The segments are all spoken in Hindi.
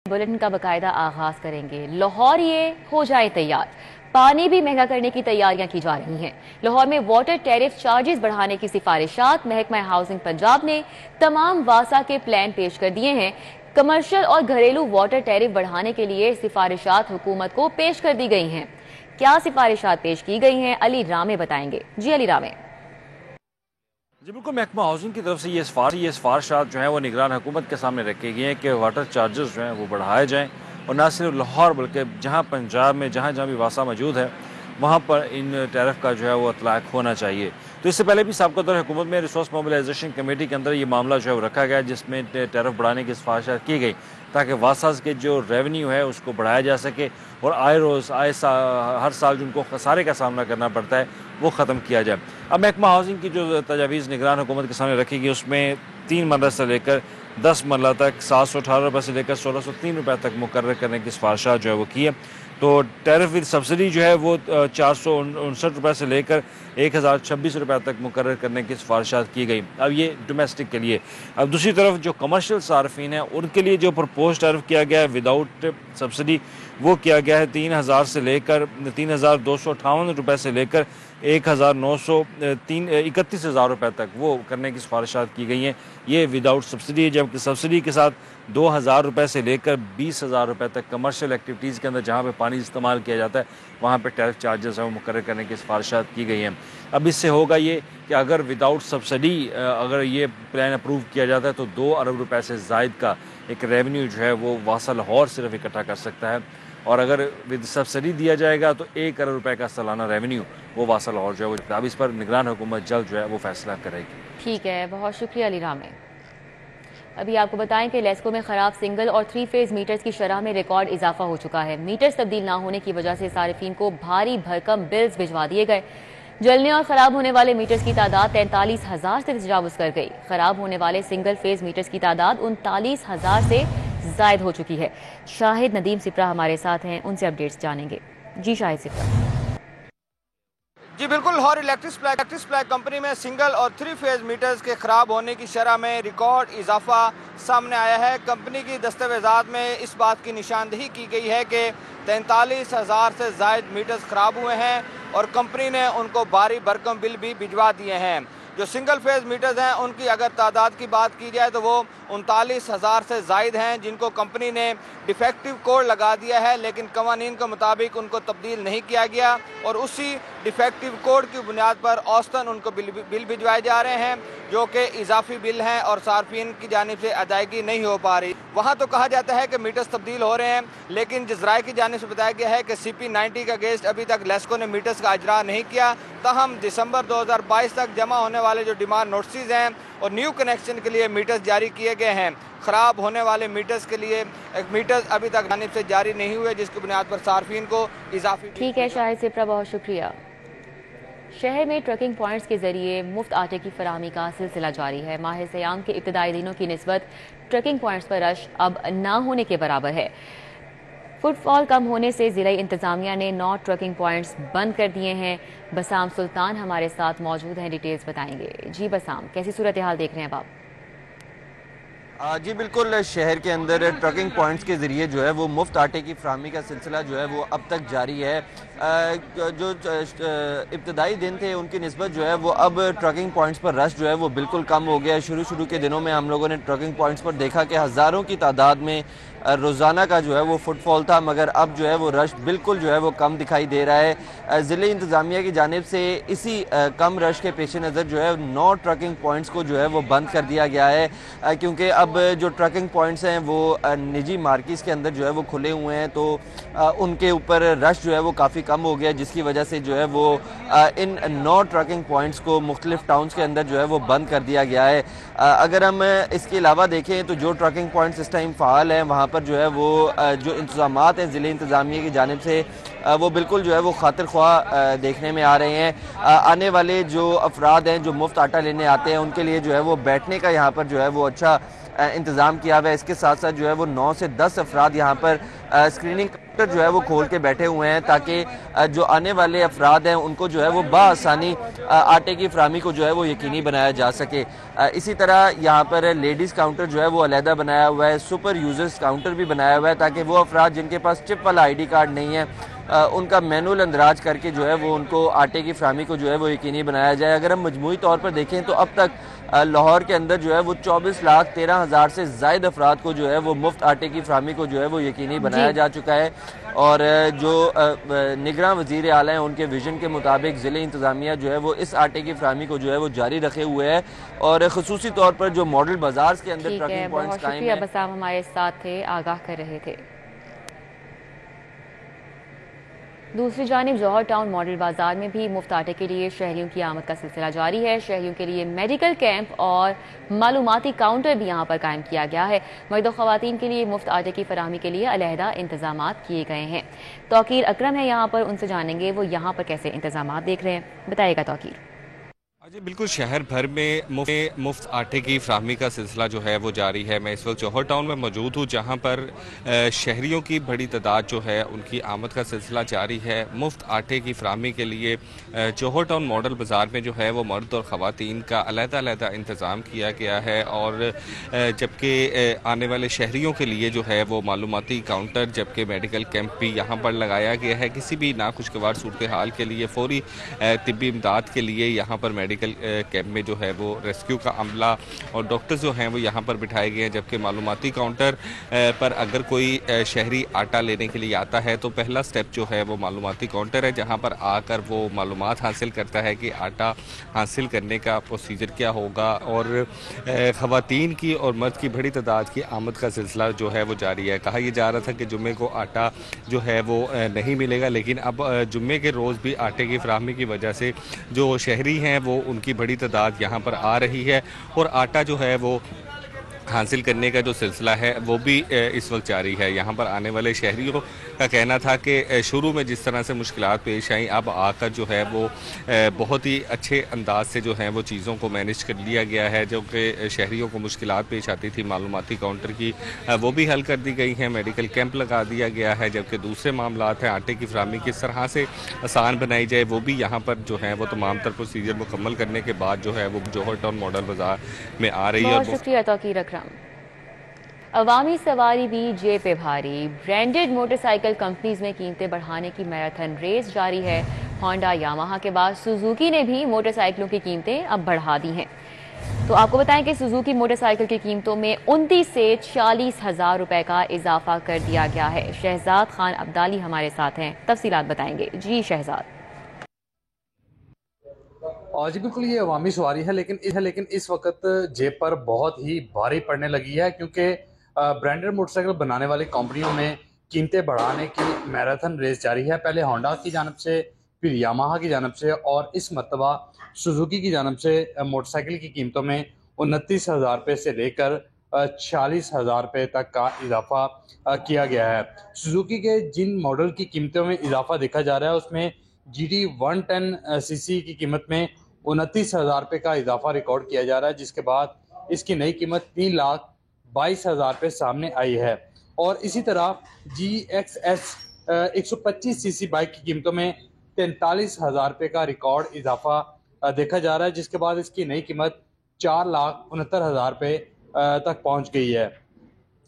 बुलेटिन का बाकायदा आगाज करेंगे। लाहौर ये हो जाए तैयार, पानी भी महंगा करने की तैयारियां की जा रही हैं। लाहौर में वाटर टैरिफ चार्जेस बढ़ाने की सिफारिशात महकमा हाउसिंग पंजाब ने तमाम वासा के प्लान पेश कर दिए हैं। कमर्शियल और घरेलू वाटर टैरिफ बढ़ाने के लिए सिफारिशात हुकूमत को पेश कर दी गई हैं। क्या सिफारिशात पेश की गई हैं, अली रामे बताएंगे। जी अली रामे। जी बिल्कुल, महकमा हाउसिंग की तरफ से ये सिफारिशात जो हैं वो निगरान हुकूमत के सामने रखी गई हैं कि वाटर चार्जेस जो हैं वो बढ़ाए जाएँ और ना सिर्फ लाहौर बल्कि जहाँ पंजाब में जहाँ जहाँ भी वासा मौजूद है वहाँ पर इन टैरिफ का जो है वो इतलाक होना चाहिए। तो इससे पहले भी साबिक़ा दौर हुकूमत में रिसोर्स मोबिलाइजेशन कमेटी के अंदर ये मामला जो है वो रखा गया, जिसमें टैरिफ बढ़ाने की सिफारिशात की गई ताकि वासाज के जो रेवेन्यू है उसको बढ़ाया जा सके और हर साल जिनको खसारे का सामना करना पड़ता है वो ख़त्म किया जाए। अब महकमा हाउसिंग की जो तजावीज़ निगरान हुकूमत के सामने रखी गई उसमें 3 मरला से लेकर 10 मरला तक 718 रुपये से लेकर 1603 रुपये तक मुकर्रर करने की सिफारिशात जो है वो की है। तो टैरिफ विद सब्सिडी जो है वो 459 रुपये से लेकर 1026 रुपये तक मुकर्रर करने की सिफारिशात की गई। अब ये डोमेस्टिक के लिए। अब दूसरी तरफ जो कमर्शियल सार्फिन हैं उनके लिए जो प्रपोज टैरिफ किया गया है विदाउट सब्सिडी वो किया गया है 3000 से लेकर 3258 रुपये से लेकर 31,000 रुपये तक वो करने की सिफारिशात की गई हैं। ये विदाउट सब्सिडी है, जबकि सब्सिडी के साथ 2000 रुपये से लेकर 20,000 रुपये तक कमर्शियल एक्टिविटीज़ के अंदर जहाँ पे पानी इस्तेमाल किया जाता है वहाँ पे टैरिफ चार्जेस हैं वो मुकर्रर करने की सिफारिशात की गई हैं। अब इससे होगा ये कि अगर विदाउट सब्सिडी अगर ये प्लान अप्रूव किया जाता है तो 2 अरब रुपये से ज़ायद का एक रेवेन्यू जो है वो वासा लाहौर सिर्फ इकट्ठा कर सकता है, और अगर विद सब्सिडी दिया जाएगा तो 1 अरब रुपये का सालाना रेवेन्यू वो वासा लाहौर जो है वो। अब इस पर निगरान हुकूमत जल्द जो है वो फैसला करेगी। ठीक है, बहुत शुक्रिया अली रामे। अभी आपको बताएं कि लेस्को में खराब सिंगल और 3 फेज मीटर्स की शरह में रिकॉर्ड इजाफा हो चुका है। मीटर्स तब्दील ना होने की वजह से सारिफीन को भारी भरकम बिल्स भिजवा दिए गए। जलने और खराब होने वाले मीटर्स की तादाद 43,000 से तजावुज कर गई। खराब होने वाले सिंगल फेज मीटर्स की तादाद 39,000 से जायद हो चुकी है। शाहिद नदीम सिप्रा हमारे साथ हैं, उनसे अपडेट्स जानेंगे। जी शाहिद सिप्रा। जी बिल्कुल, लाहौर इलेक्ट्रिक सप्लाई कंपनी में सिंगल और 3 फेज मीटर्स के ख़राब होने की शरह में रिकॉर्ड इजाफा सामने आया है। कंपनी की दस्तावेज़ात में इस बात की निशानदही की गई है कि 43,000 से ज़ायद मीटर्स ख़राब हुए हैं और कंपनी ने उनको भारी भरकम बिल भी भिजवा दिए हैं। जो सिंगल फेज मीटर्स हैं उनकी अगर तादाद की बात की जाए तो वो 39,000 से ज़ायद हैं, जिनको कंपनी ने डिफेक्टिव कोड लगा दिया है, लेकिन कवानीन के मुताबिक उनको तब्दील नहीं किया गया और उसी डिफेक्टिव कोड की बुनियाद पर औसतन उनको बिल भिजवाए जा रहे हैं जो कि इजाफी बिल हैं और सार्फिन की जानिब से अदायगी नहीं हो पा रही। वहाँ तो कहा जाता है कि मीटर्स तब्दील हो रहे हैं, लेकिन जज़राए की जानिब से बताया गया है कि CP90 का अगेंस्ट अभी तक लेस्को ने मीटर्स का इजरा नहीं किया। तहम दिसंबर 2022 तक जमा होने वाले जो डिमांड नोटिस हैं और न्यू कनेक्शन के लिए मीटर्स जारी किए गए हैं। ख़राब होने वाले मीटर्स के लिए मीटर्स अभी तक जानिब से जारी नहीं हुए, जिसकी बुनियाद पर सार्फिन को इजाफी। ठीक है शाहिद सिप्रा, बहुत शुक्रिया। शहर में ट्रकिंग पॉइंट्स के जरिए मुफ्त आटे की फराहमी का सिलसिला जारी है। माह सयाम के इब्तदाई दिनों की निस्बत ट्रकिंग पॉइंट्स पर रश अब ना होने के बराबर है। फुटफॉल कम होने से जिला इंतजामिया ने 9 ट्रकिंग पॉइंट्स बंद कर दिए हैं। बसाम सुल्तान हमारे साथ मौजूद हैं, डिटेल्स बताएंगे। जी बसाम, कैसी सूरत हाल देख रहे हैं आप? जी बिल्कुल, शहर के अंदर ट्रकिंग पॉइंट्स के ज़रिए जो है वो मुफ्त आटे की फराहमी का सिलसिला जो है वो अब तक जारी है। जो इब्तदाई दिन थे उनकी निस्बत जो है वो अब ट्रकिंग पॉइंट्स पर रश जो है वो बिल्कुल कम हो गया है। शुरू के दिनों में हम लोगों ने ट्रकिंग पॉइंट्स पर देखा कि हज़ारों की तादाद में रोज़ाना का जो है वो फुटफॉल था, मगर अब जो है वो रश बिल्कुल जो है वो कम दिखाई दे रहा है। ज़िले इंतज़ामिया की जानिब से इसी कम रश के पेश नज़र जो है 9 ट्रकिंग पॉइंट्स को जो है वो बंद कर दिया गया है, क्योंकि अब जो ट्रकिंग पॉइंट्स हैं वो निजी मार्केट्स के अंदर जो है वो खुले हुए हैं, तो उनके ऊपर रश जो है वो काफ़ी कम हो गया, जिसकी वजह से जो है वो इन 9 ट्रकिंग पॉइंट्स को मुख्तलिफ टाउन्स के अंदर जो है वो बंद कर दिया गया है। अगर हम इसके अलावा देखें तो जो ट्रकिंग पॉइंट्स इस टाइम फ़ाल हैं वहाँ पर जो है वो जो इंतज़ामात हैं ज़िले इंतज़ामिया की जानिब से वो बिल्कुल जो है वो खातिर ख्वाह देखने में आ रहे हैं। आने वाले जो अफराद हैं जो मुफ्त आटा लेने आते हैं उनके लिए जो है वो बैठने का यहाँ पर जो है वो अच्छा इंतज़ाम किया हुआ है। इसके साथ साथ जो है वो 9 से 10 अफराद यहाँ पर स्क्रीनिंग काउंटर जो है वो खोल के बैठे हुए हैं, ताकि जो आने वाले अफराद हैं उनको जो है वो बासानी आटे की फराहमी को जो है वो यकीनी बनाया जा सके। इसी तरह यहाँ पर लेडीज़ काउंटर जो है वो अलहदा बनाया हुआ है, सुपर यूजर्स काउंटर भी बनाया हुआ है, ताकि वो अफराद जिनके पास चिप वाला ID कार्ड नहीं है उनका मैनुअल अंदराज करके जो है वो उनको आटे की फराहमी को जो है वो यकीनी बनाया जाए। अगर हम मजमूई तौर पर देखें तो अब तक लाहौर के अंदर जो है वो 24,13,000 से ज़ायद अफराद को जो है वो मुफ्त आटे की फराहमी को जो है वो यकीनी बनाया जा चुका है। और जो निगरान वज़ीर आला हैं उनके विजन के मुताबिक ज़िले इंतज़ामिया जो है वो इस आटे की फराहमी को जो है वो जारी रखे हुए है, और खसूसी तौर पर जो मॉडल बाजार के अंदर ट्रकिंग पॉइंट्स कायम हैं। बस आप हमारे साथ थे, आगाह कर रहे थे। दूसरी जानिब जौहर टाउन मॉडल बाजार में भी मुफ्त आटे के लिए शहरियों की आमद का सिलसिला जारी है। शहरियों के लिए मेडिकल कैंप और मालूमाती काउंटर भी यहाँ पर कायम किया गया है। मर्द और ख़वातीन के लिए मुफ्त आटे की फराहमी के लिए अलहदा इंतजाम किए गए हैं। तौकीर अकरम है यहाँ पर, उनसे जानेंगे वो यहाँ पर कैसे इंतजाम देख रहे हैं। बताइएगा तौकीर। जी बिल्कुल, शहर भर में मुफ्त आटे की फ्राहमी का सिलसिला जो है वो जारी है। मैं इस वक्त जौहर टाउन में मौजूद हूँ, जहाँ पर शहरियों की बड़ी तादाद जो है उनकी आमद का सिलसिला जारी है। मुफ्त आटे की फ्राहमी के लिए जौहर टाउन मॉडल बाज़ार में जो है वो मर्द और ख़वातीन का अलहदा इंतज़ाम किया गया है, और जबकि आने वाले शहरियों के लिए जो है वो मालूमाती काउंटर जबकि मेडिकल कैंप भी यहाँ पर लगाया गया है। किसी भी नाखुशगवार सूरत हाल के लिए फौरी तिब्बी इमदाद के लिए यहाँ पर मेडिकल कैंप में जो है वो रेस्क्यू का अमला और डॉक्टर्स जो हैं वो यहाँ पर बिठाए गए हैं। जबकि मालूमाती काउंटर पर अगर कोई शहरी आटा लेने के लिए आता है तो पहला स्टेप जो है वो मालूमाती काउंटर है, जहाँ पर आकर वो मालूमात हासिल करता है कि आटा हासिल करने का प्रोसीजर क्या होगा। और ख़वातीन की और मर्द की बड़ी तादाद की आमद का सिलसिला जो है वो जारी है। कहा यह जा रहा था कि जुम्मे को आटा जो है वो नहीं मिलेगा, लेकिन अब जुम्मे के रोज़ भी आटे की फराहमी की वजह से जो शहरी हैं वो उनकी बड़ी तादाद यहाँ पर आ रही है, और आटा जो है वो हासिल करने का जो सिलसिला है वो भी इस वक्त जारी है। यहाँ पर आने वाले शहरियों का कहना था कि शुरू में जिस तरह से मुश्किलात पेश आई, अब आकर जो है वो बहुत ही अच्छे अंदाज से जो है वो चीज़ों को मैनेज कर लिया गया है। जो कि शहरियों को मुश्किलात पेश आती थी मालूमाती काउंटर की, वो भी हल कर दी गई हैं। मेडिकल कैंप लगा दिया गया है। जबकि दूसरे मामलात हैं आटे की फराहमी किस तरह से आसान बनाई जाए, वो भी यहाँ पर जो है वो तमाम तर प्रोसीजर मुकम्मल करने के बाद जो है वो जौहर टाउन मॉडल बाजार में आ रही है। शुक्रिया तौकीर अकरम। अवामी सवारी भी जेब पे भारी। ब्रांडेड मोटरसाइकिल कंपनीज में कीमतें बढ़ाने की मैराथन रेस जारी है। होंडा यामाहा के बाद सुजुकी ने भी मोटरसाइकिलों की कीमतें अब बढ़ा दी हैं। तो आपको बताएं कि सुजुकी मोटरसाइकिल की कीमतों में 29 से 40,000 रुपए का इजाफा कर दिया गया है। शहजाद खान अब्दाली हमारे साथ हैं, तफसीलात बताएंगे। जी शहजाद। जी बिल्कुल, ये अवामी सवारी है, लेकिन इस वक्त जेब पर बहुत ही भारी पड़ने लगी है, क्योंकि ब्रांडेड मोटरसाइकिल बनाने वाली कंपनियों में कीमतें बढ़ाने की मैराथन रेस जारी है। पहले होंडा की जानब से, फिर यामाहा की जानब से और इस मरतबा सुजुकी की जानब से मोटरसाइकिल की कीमतों में 29,000 रुपये से लेकर 40,000 रुपये तक का इजाफा किया गया है। सुजुकी के जिन मॉडल की कीमतों में इजाफा देखा जा रहा है उसमें GT 110cc की कीमत में 29,000 रुपये का इजाफा रिकॉर्ड किया जा रहा है, जिसके बाद इसकी नई कीमत 3,22,000 रुपये सामने आई है। और इसी तरह GXS 125cc बाइक की कीमतों में 43,000 रुपये का रिकॉर्ड इजाफा देखा जा रहा है, जिसके बाद इसकी नई कीमत 4,69,000 रुपये तक पहुंच गई है।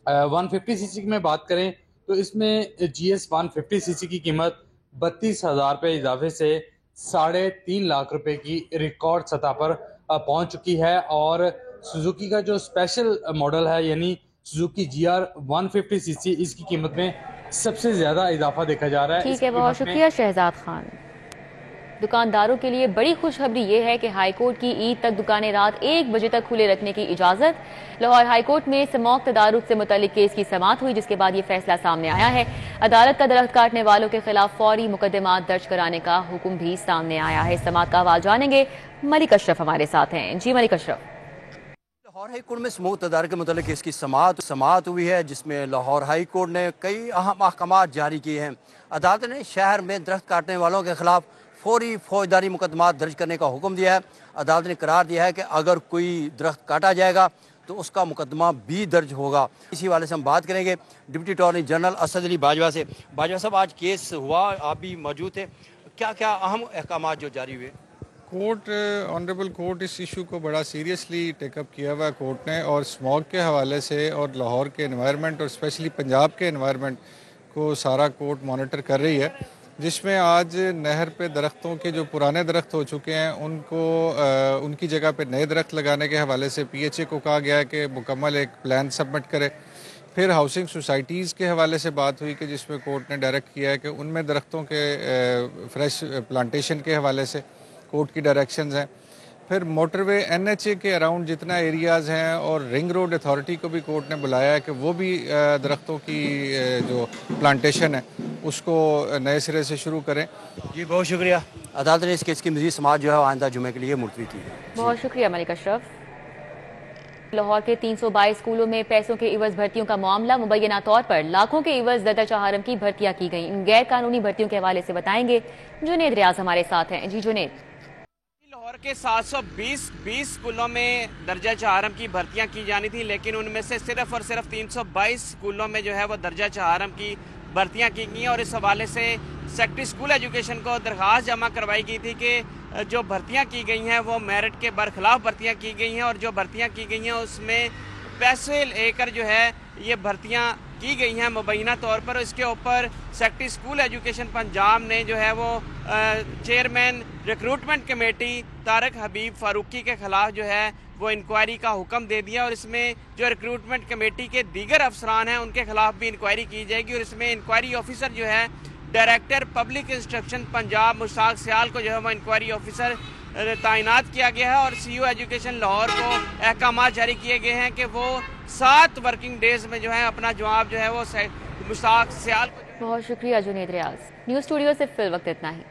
150cc की में बात करें तो इसमें GS 150cc की कीमत 32,000 रुपये इजाफे से 3.5 लाख रुपए की रिकॉर्ड सतह पर पहुंच चुकी है। और सुजुकी का जो स्पेशल मॉडल है यानी सुजुकी GR 150cc, इसकी कीमत में सबसे ज्यादा इजाफा देखा जा रहा है। ठीक है, बहुत शुक्रिया शहजाद खान। दुकानदारों के लिए बड़ी खुशखबरी ये है कि हाईकोर्ट की ईद तक दुकानें रात 1 बजे तक खुले रखने की इजाजत। लाहौर हाईकोर्ट में स्मोक तदारुक से मुतल्लिक केस की समाअत हुई, जिसके बाद ये फैसला सामने आया है। अदालत का दरख्त काटने वालों के खिलाफ फौरी मुकदमात दर्ज कराने का हुक्म भी सामने आया है। समाअत का आवाज जानेंगे, मलिक अशरफ हमारे साथ हैं। जी मलिक अशरफ। लाहौर हाई कोर्ट में स्मोक तदारक के मुतालिक केस की समाअत हुई है, जिसमें लाहौर हाई कोर्ट ने कई अहम अहकामात जारी किए हैं। अदालत ने शहर में दरख्त काटने वालों के खिलाफ फौरी फौजदारी मुकदमात दर्ज करने का हुक्म दिया है। अदालत ने करार दिया है कि अगर कोई दरख्त काटा जाएगा तो उसका मुकदमा भी दर्ज होगा। इसी वाले से हम बात करेंगे deputy attorney general Asad Ali Bajwa से। बाजवा साहब, आज केस हुआ, आप भी मौजूद थे, क्या क्या अहम अहकाम जो जारी हुए? कोर्ट, ऑनरेबल कोर्ट इस इशू को बड़ा सीरियसली टेकअप किया हुआ है कोर्ट ने, और स्मॉग के हवाले से और लाहौर के एनवायरनमेंट और स्पेशली पंजाब के एनवायरनमेंट को सारा कोर्ट मॉनिटर कर रही है, जिसमें आज नहर पे दरख्तों के जो पुराने दरख्त हो चुके हैं उनको उनकी जगह पे नए दरख्त लगाने के हवाले से PHA को कहा गया है कि मुकम्मल एक प्लान सबमिट करे। फिर हाउसिंग सोसाइटीज़ के हवाले से बात हुई कि जिसमें कोर्ट ने डायरेक्ट किया है कि उनमें दरख्तों के फ्रेश प्लांटेशन के हवाले से कोर्ट की डायरेक्शंस हैं। फिर मोटरवे NHA के अराउंड जितना एरियाज़ हैं और रिंग रोड अथॉरिटी को भी कोर्ट ने बुलाया है कि वो भी दरख्तों की जो प्लांटेशन है उसको नए सिरे से शुरू करें। जी बहुत शुक्रिया। अदालत ने इस केस की मज़ीद समाअत जो है आइंदा जुमे के लिए मुलतवी की। बहुत शुक्रिया मलिक अशरफ। लाहौर के 322 स्कूलों में पैसों के इवज भर्तियों का मामला, मुबैना तौर पर लाखों के इवज दर्जा चहारम की भर्तियां की गई। इन गैर कानूनी भर्तियों के हवाले से बताएंगे जुनेद रियाज हमारे साथ हैं। जी जुनेद। लाहौर के 720 स्कूलों में दर्जा चहारम की भर्तियां की जानी थी, लेकिन उनमें से सिर्फ और सिर्फ 322 स्कूलों में जो है वो दर्जा चहारम की भर्तियां की गई हैं। और इस हवाले से सेक्रेटरी स्कूल एजुकेशन को दरख्वास्त जमा करवाई गई थी कि जो भर्तियां की गई हैं वो मेरिट के बरखिलाफ भर्तियां की गई हैं, और जो भर्तियां की गई हैं उसमें पैसे लेकर जो है ये भर्तियां की गई हैं मुबैना तौर पर। इसके ऊपर सेक्रेटरी स्कूल एजुकेशन पंजाब ने जो है वो चेयरमैन रिक्रूटमेंट कमेटी तारक हबीब फारूकी के खिलाफ जो है वो इंक्वायरी का हुक्म दे दिया, और इसमें जो रिक्रूटमेंट कमेटी के दीगर अफसरान हैं उनके खिलाफ भी इंक्वायरी की जाएगी। और इसमें इंक्वायरी ऑफिसर जो है director public instruction Punjab Mushtaq Sial को जो है वो इंक्वायरी ऑफिसर तैनात किया गया है। और CO एजुकेशन लाहौर को अहकाम जारी किए गए हैं कि वो 7 वर्किंग डेज में जो है अपना जवाब जो है वो मुश्ताक सियाल को। बहुत शुक्रिया जुनेद रियाज। न्यूज़ स्टूडियो से फिल वक्त इतना ही।